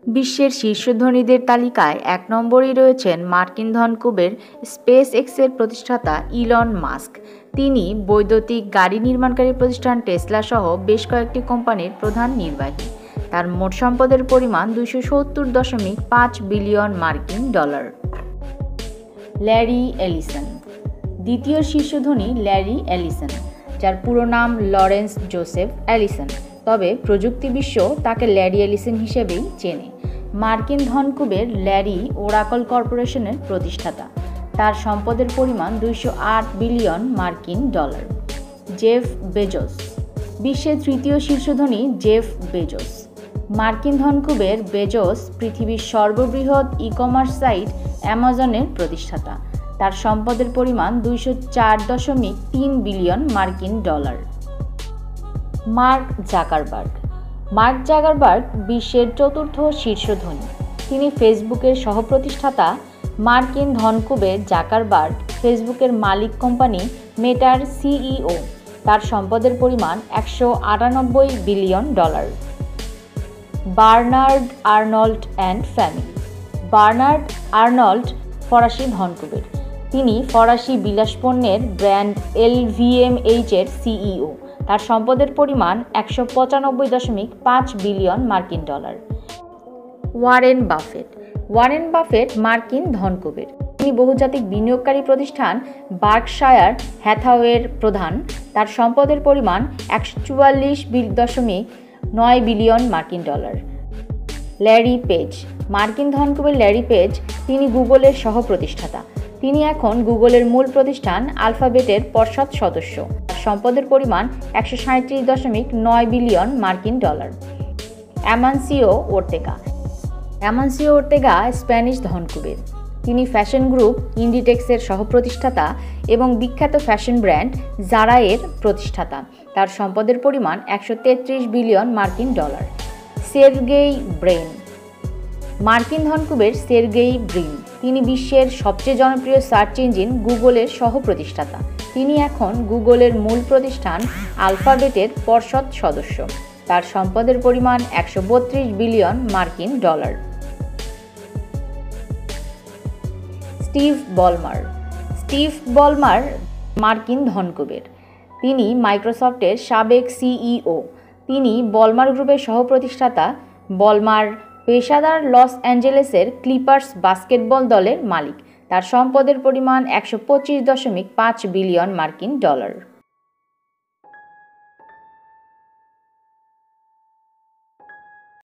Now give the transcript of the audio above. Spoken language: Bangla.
বিশ্বের শীর্ষ ধনীদের তালিকায় ১ নম্বরেই রয়েছেন মার্কিন ধনকুবের স্পেস এক্সের প্রতিষ্ঠাতা ইলন মাস্ক। তিনি বৈদ্যুতিক গাড়ি নির্মাণকারী প্রতিষ্ঠান টেসলা সহ বেশ কয়েকটি কোম্পানির প্রধান নির্বাহী। তার মোট সম্পদের পরিমাণ ২৭০.৫ বিলিয়ন মার্কিন ডলার। Larry Ellison. দ্বিতীয় শীর্ষ ধনী ল্যারি এলিসন, যার পুরো নাম লরেন্স জোসেফ এলিসন, তবে প্রযুক্তি বিশ্ব তাকে ল্যারি এলিসন হিসেবেই চেনে। মার্কিন ধনকুবের ল্যারি ওরাকল কর্পোরেশনের প্রতিষ্ঠাতা। তার সম্পদের পরিমাণ ২০৮ বিলিয়ন মার্কিন ডলার। Jeff Bezos. বিশ্বের তৃতীয় শীর্ষ ধনী জেফ বেজোস। মার্কিন ধনকুবের বেজোস পৃথিবীর সর্ববৃহৎ ই-কমার্স সাইট অ্যামাজনের প্রতিষ্ঠাতা। তার সম্পদের পরিমাণ ২০৪.৩ বিলিয়ন মার্কিন dollar. Mark Zuckerberg. Mark Zuckerberg বিশ্বের চতুর্থ শীর্ষ ধনী। তিনি ফেসবুকের সহপ্রতিষ্ঠাতা। মার্কিন ধনকুবের জাকারবার্গ ফেসবুকের মালিক কোম্পানি মেটার সিইও। তার সম্পদের পরিমাণ ১৯৮ billion dollar. Bernard Arnault and family. Bernard Arnault ফরাসি ধনকুবের। তিনি ফরাসি বিলাসপণ্যের ব্র্যান্ড LVMH এর সিইও। তার সম্পদের পরিমাণ ১৯৫.৫ বিলিয়ন মার্কিন dollar. Warren Buffett. Warren Buffett মার্কিন ধনকুবের। তিনি বহুজাতিক বিনিয়োগকারী প্রতিষ্ঠান বার্কশায়ার হ্যাথাওয়ের প্রধান। তার সম্পদের পরিমাণ ১৪৪.৯ বিলিয়ন মার্কিন ডলার। Larry page. মার্কিন ধনকুবের ল্যারি পেজ, তিনি গুগলের সহ-প্রতিষ্ঠাতা। তিনি এখন গুগলের মূল প্রতিষ্ঠান আলফাবেটের পর্ষদ সদস্য। সম্পদের পরিমাণ ১৩৭.৯ বিলিয়ন মার্কিন dollar. Amancio Ortega. Amancio Ortega Spanish ধনকুবের। তিনি ফ্যাশন গ্রুপ ইন্ডিটেক্সের সহ-প্রতিষ্ঠাতা এবং বিখ্যাত ফ্যাশন ব্র্যান্ড জারা এর প্রতিষ্ঠাতা। তার সম্পদের পরিমাণ ১৩৩ বিলিয়ন মার্কিন ডলার। Sergey Brin. মার্কিন ধনকুবের সের্গেই ব্রিন, তিনি বিশ্বের সবচেয়ে জনপ্রিয় সার্চ ইঞ্জিন গুগলের সহ-প্রতিষ্ঠাতা। তিনি এখন গুগলের মূল প্রতিষ্ঠান আলফাবেটের পর্ষদ সদস্য। তার সম্পদের পরিমাণ ১৩২ বিলিয়ন মার্কিন ডলার। স্টিভ বলমার। স্টিভ বলমার মার্কিন ধনকুবের। তিনি মাইক্রোসফটের সাবেক সিইও। তিনি বলমার গ্রুপের সহ-প্রতিষ্ঠাতা। বলমার পেশাদার লস অ্যাঞ্জেলেসের ক্লিপার্স বাস্কেটবল দলের মালিক। তার সম্পদের পরিমাণ ১২৫.৫ বিলিয়ন মার্কিন ডলার।